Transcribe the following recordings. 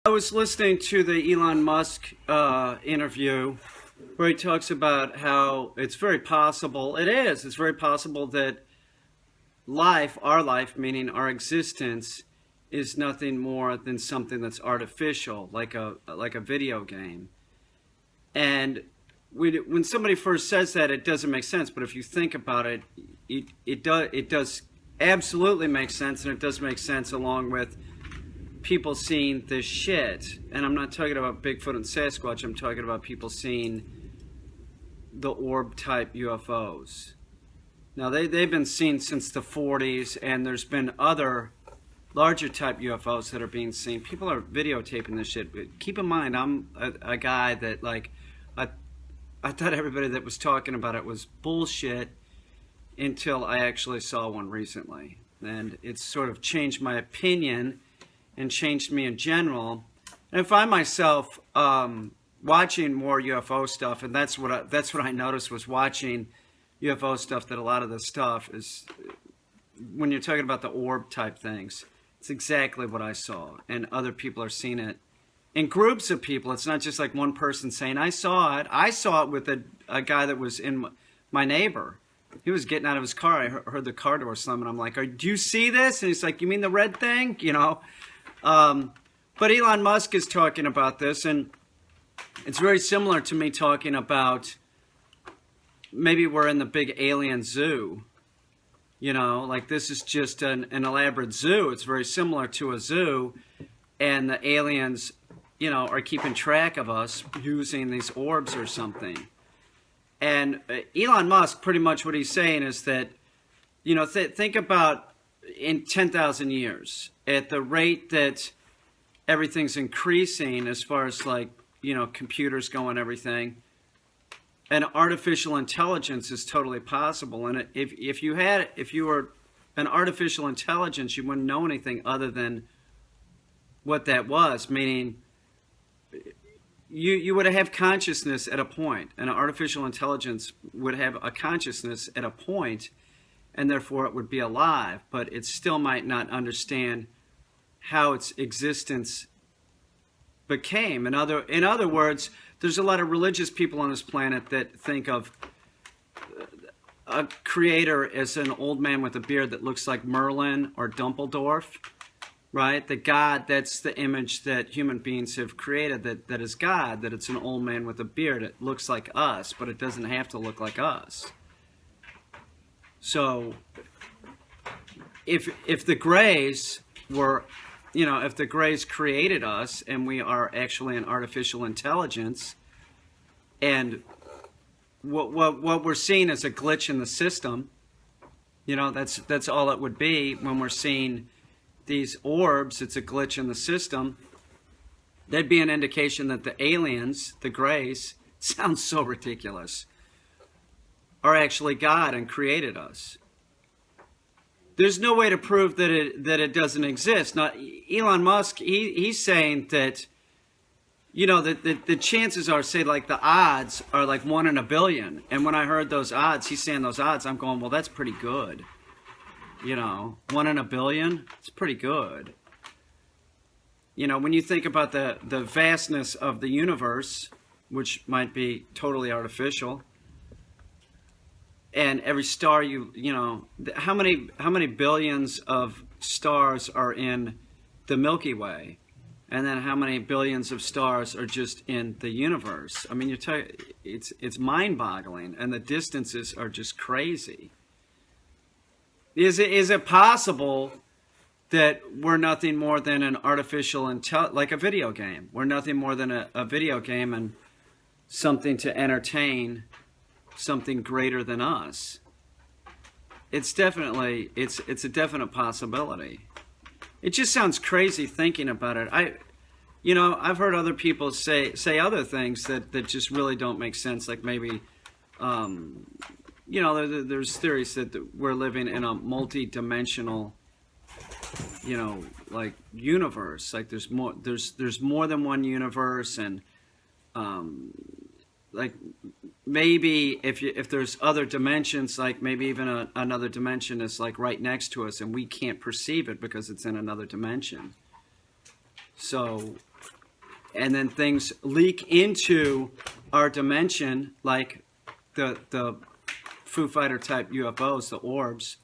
I was listening to the Elon Musk interview where he talks about how it's very possible, it's very possible that life, our life, meaning our existence, is nothing more than something that's artificial, like a video game. And when somebody first says that, it doesn't make sense. But if you think about it, it does absolutely make sense, and it does make sense along with people seeing this shit. And I'm not talking about Bigfoot and Sasquatch. I'm talking about people seeing the orb type UFOs. Now they've been seen since the 40s, and there's been other larger type UFOs that are being seen. People are videotaping this shit. But keep in mind, I'm a guy that, like, I thought everybody that was talking about it was bullshit until I actually saw one recently. And it's sort of changed my opinion and changed me in general. And I find myself watching more UFO stuff, and that's what I noticed was watching UFO stuff, that a lot of the stuff is, when you're talking about the orb type things, it's exactly what I saw. And other people are seeing it in groups of people. It's not just like one person saying, I saw it. I saw it with a guy that was in my neighbor. He was getting out of his car. I heard the car door slam, and I'm like, do you see this? And he's like, you mean the red thing? You know? But Elon Musk is talking about this, and it's very similar to me talking about maybe we're in the big alien zoo. You know, like this is just an elaborate zoo. It's very similar to a zoo, and the aliens, you know, are keeping track of us using these orbs or something. And Elon Musk, pretty much what he's saying is that, you know, think about in 10,000 years, at the rate that everything's increasing as far as, like, you know, computers go and everything, and artificial intelligence is totally possible. And if you were an artificial intelligence, you wouldn't know anything other than what that was, meaning you would have consciousness at a point. An artificial intelligence would have a consciousness at a point, and therefore it would be alive, but it still might not understand how its existence became. In other words, there's a lot of religious people on this planet that think of a creator as an old man with a beard that looks like Merlin or Dumbledore, right? The God, that's the image that human beings have created, that is God, that it's an old man with a beard. It looks like us, but it doesn't have to look like us. So if the Greys were, you know, if the Greys created us and we are actually an artificial intelligence, and what we're seeing is a glitch in the system, you know, that's all it would be when we're seeing these orbs. It's a glitch in the system. That'd be an indication that the aliens, the Greys, sounds so ridiculous, are actually God and created us. There's no way to prove that it doesn't exist. Now, Elon Musk, he's saying that, you know, that the chances are, say, like the odds are like 1 in a billion. And when I heard those odds, he's saying those odds, I'm going, well, that's pretty good. You know, 1 in a billion, it's pretty good. You know, when you think about the vastness of the universe, which might be totally artificial, and every star, you know, how many billions of stars are in the Milky Way, and then how many billions of stars are just in the universe? I mean, it's mind-boggling, and the distances are just crazy. Is it possible that we're nothing more than an artificial like a video game? We're nothing more than a video game and something to entertain something greater than us. It's definitely, it's a definite possibility. It just sounds crazy thinking about it. You know, I've heard other people say other things that just really don't make sense. Like maybe, you know, there's theories that we're living in a multi-dimensional, you know, like universe. Like there's more than one universe, and like maybe if there's other dimensions, like maybe even another dimension is like right next to us, and we can't perceive it because it's in another dimension. So and then things leak into our dimension, like the Foo Fighter type UFOs, the orbs,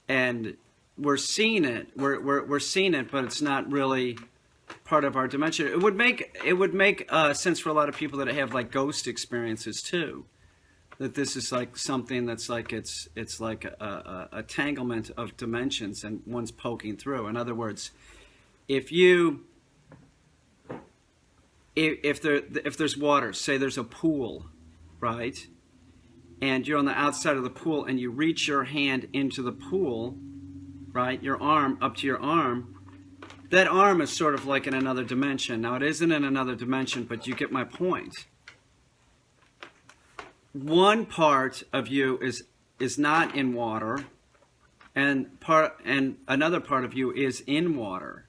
and we're seeing it. We're seeing it, but it's not really part of our dimension. It would make sense for a lot of people that have like ghost experiences too. That this is like something that's like it's like a tanglement of dimensions and one's poking through. In other words, if there's water, say there's a pool, right? And you're on the outside of the pool and you reach your hand into the pool, right? Your arm up to your arm. That arm is sort of like in another dimension. Now, it isn't in another dimension, but you get my point. One part of you is not in water, and another part of you is in water.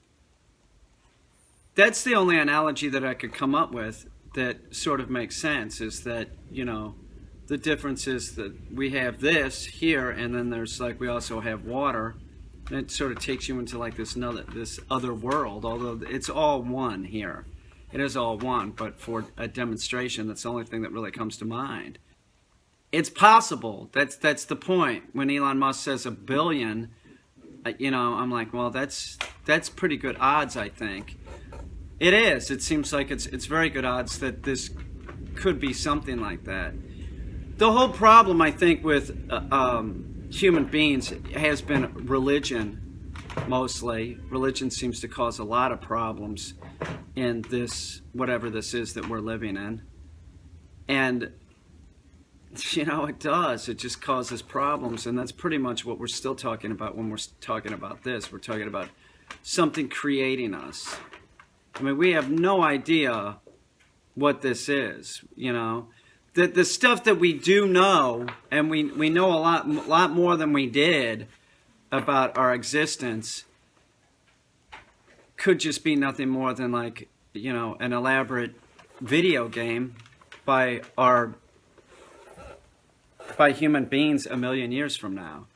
That's the only analogy that I could come up with that sort of makes sense, is that, you know, the difference is that we have this here, and then there's like, we also have water. And it sort of takes you into like this other world, although it's all one here. It is all one, but for a demonstration, that's the only thing that really comes to mind. It's possible. That's the point. When Elon Musk says 1 billion, you know, I'm like, well, that's pretty good odds, I think. It is. It seems like it's very good odds that this could be something like that. The whole problem, I think, with human beings has been religion, mostly. Religion seems to cause a lot of problems in this, whatever this is that we're living in. And, you know, it does. It just causes problems. And that's pretty much what we're still talking about when we're talking about this. We're talking about something creating us. I mean, we have no idea what this is, you know. The stuff that we do know, and we know a lot more than we did about our existence, could just be nothing more than like, you know, an elaborate video game by human beings 1 million years from now.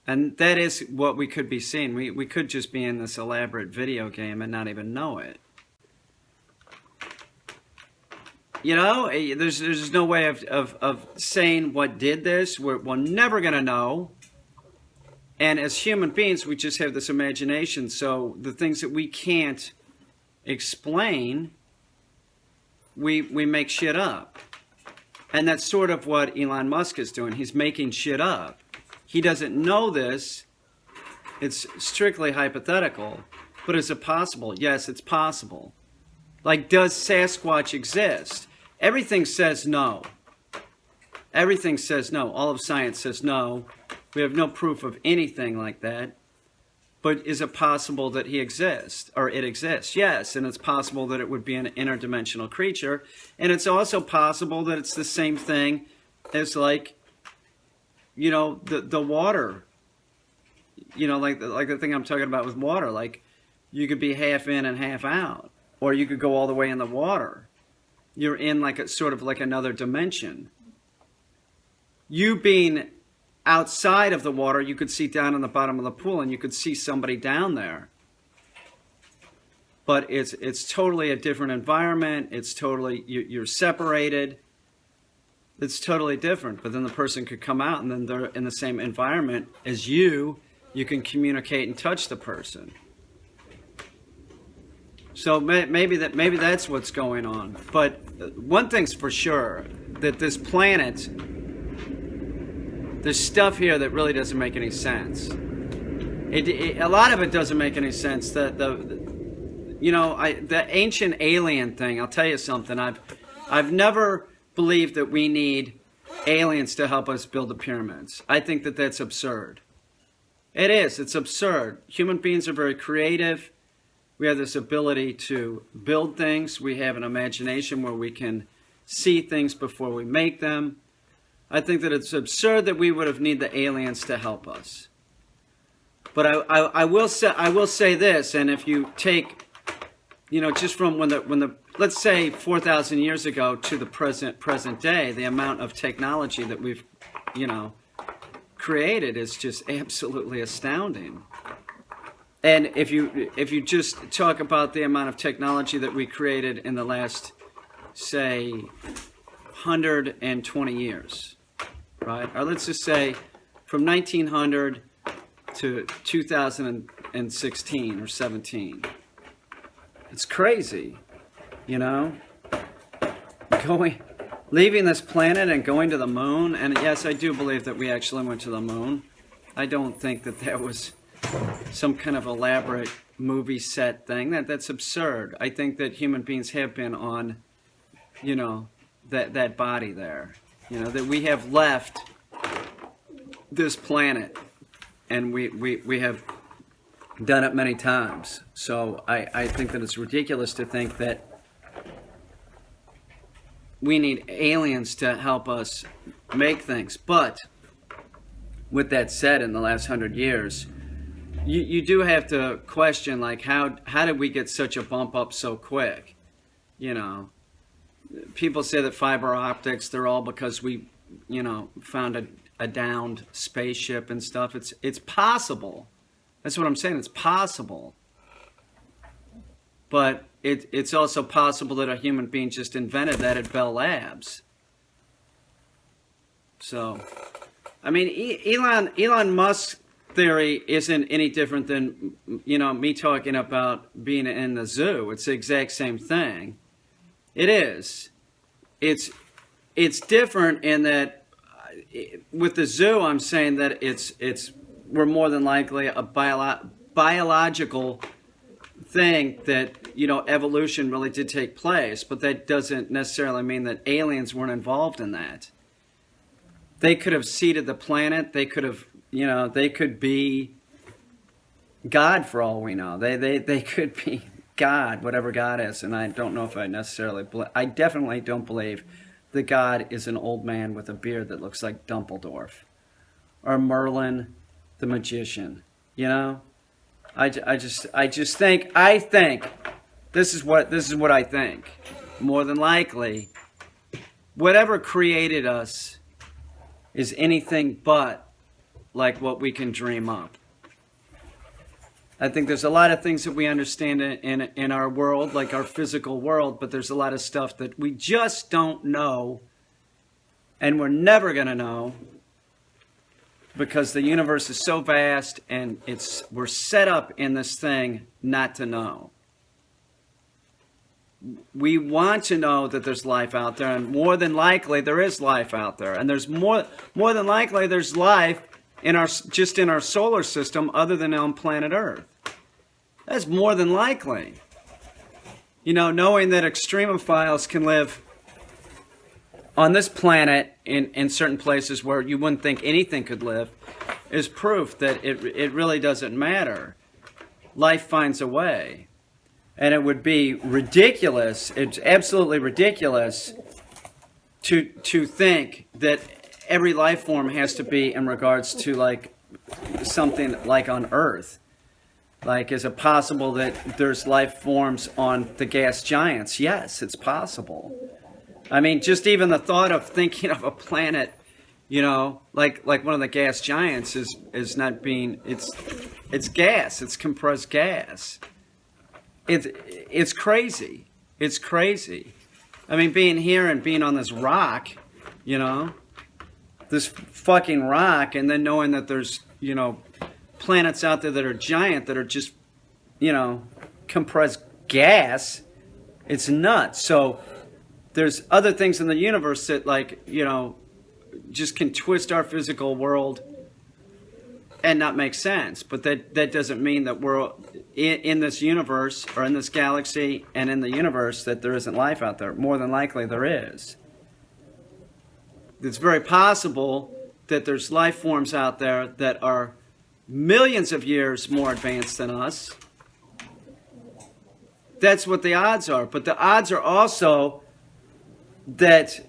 And that is what we could be seeing. We could just be in this elaborate video game and not even know it. You know, there's no way of saying what did this. We're never going to know. And as human beings, we just have this imagination. So the things that we can't explain, we make shit up. And that's sort of what Elon Musk is doing. He's making shit up. He doesn't know this. It's strictly hypothetical. But is it possible? Yes, it's possible. Like, does Sasquatch exist? Everything says no. Everything says no. All of science says no. We have no proof of anything like that. But is it possible that he exists, or it exists? Yes, and it's possible that it would be an interdimensional creature. And it's also possible that it's the same thing as, like, you know, the water. You know, like the thing I'm talking about with water. Like, you could be half in and half out. Or you could go all the way in the water. You're in like a sort of like another dimension. You being outside of the water, you could see down in the bottom of the pool and you could see somebody down there. But it's totally a different environment. It's totally, you're separated. It's totally different. But then the person could come out and then they're in the same environment as you. You can communicate and touch the person. So maybe that's what's going on. But one thing's for sure, that this planet, there's stuff here that really doesn't make any sense. A lot of it doesn't make any sense. The ancient alien thing, I'll tell you something. I've never believed that we need aliens to help us build the pyramids. I think that that's absurd. It is. It's absurd. Human beings are very creative. We have this ability to build things. We have an imagination where we can see things before we make them. I think that it's absurd that we would have need the aliens to help us. But I will say this, and if you take, you know, just from when the let's say 4,000 years ago to the present day, the amount of technology that we've, you know, created is just absolutely astounding. And if you just talk about the amount of technology that we created in the last, say, 120 years, right? Or let's just say from 1900 to 2016 or 17. It's crazy, you know? Leaving this planet and going to the moon. And yes, I do believe that we actually went to the moon. I don't think that was some kind of elaborate movie set thing. That's absurd. I think that human beings have been on, you know, that body there. You know, that we have left this planet, and we have done it many times. So I think that it's ridiculous to think that we need aliens to help us make things. But with that said, in the last 100 years, you do have to question, like, how did we get such a bump up so quick? You know, people say that fiber optics, they're all because we, you know, found a downed spaceship and stuff. It's possible. That's what I'm saying. It's possible. But it's also possible that a human being just invented that at Bell Labs. So, I mean, Elon Musk's theory isn't any different than, you know, me talking about being in the zoo. It's the exact same thing. It is. It's different in that with the zoo, I'm saying that we're more than likely a biological thing that, you know, evolution really did take place, but that doesn't necessarily mean that aliens weren't involved in that. They could have seeded the planet. They could have, you know, they could be God for all we know. They could be God, whatever God is. And I don't know if I necessarily I definitely don't believe that God is an old man with a beard that looks like Dumbledore or Merlin the magician. You know, I just think this is what I think. More than likely, whatever created us is anything but like what we can dream up. I think there's a lot of things that we understand in our world, like our physical world, but there's a lot of stuff that we just don't know, and we're never going to know, because the universe is so vast, and we're set up in this thing not to know. We want to know that there's life out there, and more than likely there is life out there, and there's more than likely there's life in our solar system other than on planet Earth. That's more than likely. You know, knowing that extremophiles can live on this planet in certain places where you wouldn't think anything could live is proof that it really doesn't matter. Life finds a way. And it would be ridiculous, it's absolutely ridiculous to think that every life form has to be in regards to like something like on Earth. Like, is it possible that there's life forms on the gas giants? Yes, it's possible. I mean, just even the thought of thinking of a planet, you know, like one of the gas giants is not being, it's gas, it's compressed gas. It's crazy. It's crazy. I mean, being here and being on this rock, you know, this fucking rock, and then knowing that there's, you know, planets out there that are giant, that are just, you know, compressed gas. It's nuts. So there's other things in the universe that, like, you know, just can twist our physical world and not make sense. But that doesn't mean that we're in this universe or in this galaxy and in the universe that there isn't life out there. More than likely there is. It's very possible that there's life forms out there that are millions of years more advanced than us. That's what the odds are. But the odds are also that,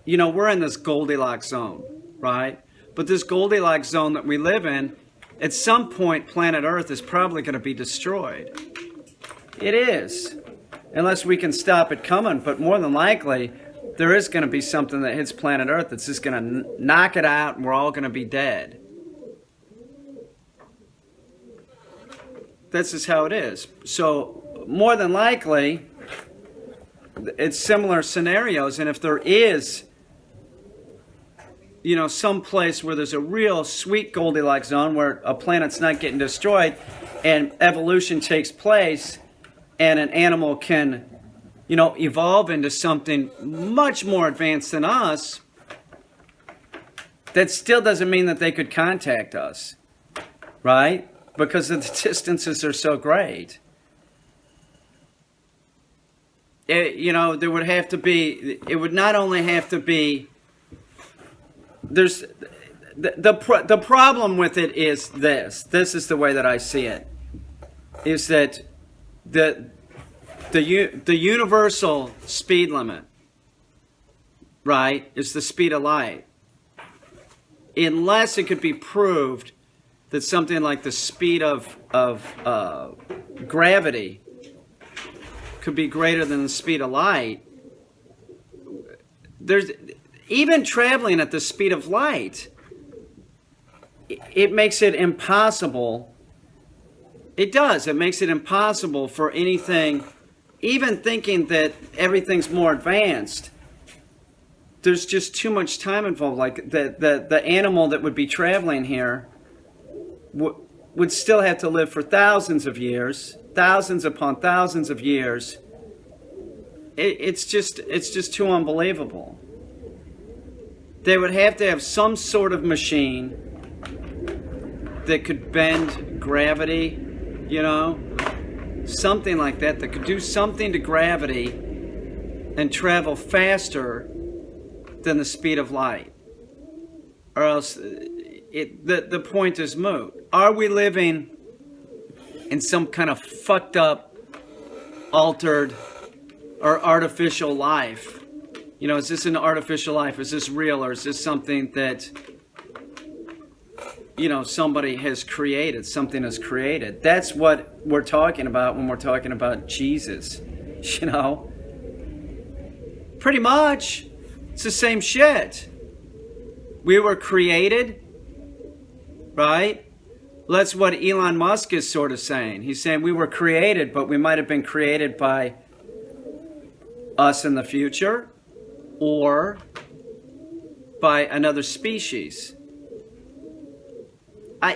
you know, we're in this Goldilocks zone, right? But this Goldilocks zone that we live in, at some point, planet Earth is probably going to be destroyed. It is. Unless we can stop it coming. But more than likely, there is going to be something that hits planet Earth that's just going to knock it out, and we're all going to be dead. This is how it is. So more than likely, it's similar scenarios. And if there is, you know, some place where there's a real sweet Goldilocks zone where a planet's not getting destroyed and evolution takes place and an animal can, you know, evolve into something much more advanced than us, that still doesn't mean that they could contact us, right? Because the distances are so great. You know, there would have to be, it would not only have to be, there's, the problem with it is this is the way that I see it, is that the universal speed limit, right, is the speed of light. Unless it could be proved that something like the speed of gravity could be greater than the speed of light, there's even traveling at the speed of light, it makes it impossible. It does. It makes it impossible for anything, even thinking that everything's more advanced. There's just too much time involved. Like the animal that would be traveling here would still have to live for thousands of years, thousands upon thousands of years. It's just too unbelievable. They would have to have some sort of machine that could bend gravity, you know, something like that could do something to gravity and travel faster than the speed of light, or else the point is moot. Are we living in some kind of fucked up, altered, or artificial life? You know, is this an artificial life? Is this real, or is this something that, you know, somebody has created, something has created? That's what we're talking about when we're talking about Jesus, you know? Pretty much. It's the same shit. We were created, right? That's what Elon Musk is sort of saying. He's saying we were created, but we might have been created by us in the future or by another species.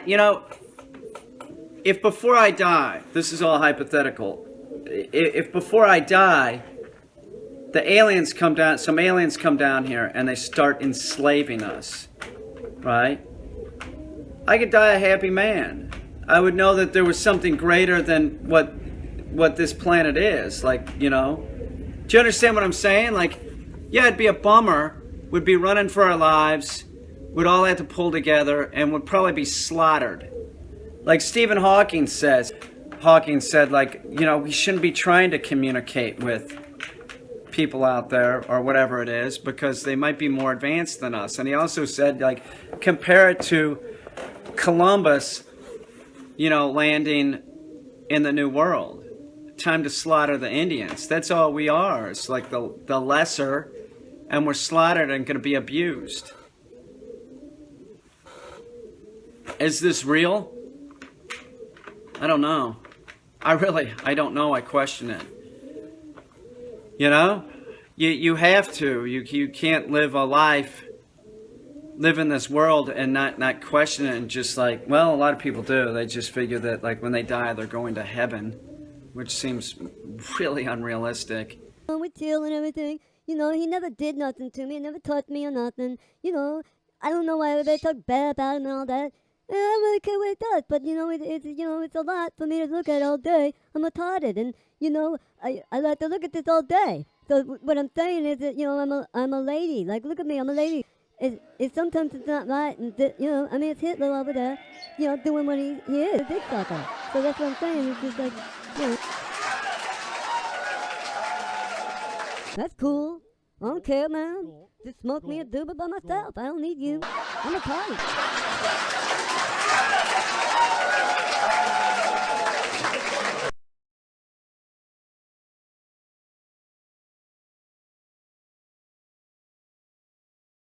You know, if before I die, this is all hypothetical, if before I die, the aliens come down, some aliens come down here and they start enslaving us, right? I could die a happy man. I would know that there was something greater than what this planet is. Like, you know, do you understand what I'm saying? Like, yeah, it'd be a bummer. We'd be running for our lives. We'd all have to pull together and would probably be slaughtered. Like Stephen Hawking says. Hawking said, like, you know, we shouldn't be trying to communicate with people out there or whatever it is because they might be more advanced than us. And he also said, like, compare it to Columbus, you know, landing in the New World. Time to slaughter the Indians. That's all we are. It's like the lesser, and we're slaughtered and going to be abused. Is this real? I don't know. I don't know. I question it. You know, you have to. You can't live a life, live in this world and not question it and just like, well, a lot of people do. They just figure that like when they die, they're going to heaven, which seems really unrealistic. With Jill and everything, you know, he never did nothing to me, never taught me or nothing. You know, I don't know why everybody talk bad about him and all that. I don't really care what it does, but you know, it's a lot for me to look at all day. I'm retarded, and you know, I like to look at this all day. So what I'm saying is that, you know, I'm a lady. Like, look at me, I'm a lady. It's sometimes it's not right, and you know, I mean, it's Hitler over there, you know, doing what he is, a dick sucker. So that's what I'm saying. It's just like, you know, that's cool. I don't care, man. Just smoke me a dooba by myself. I don't need you. I'm a party.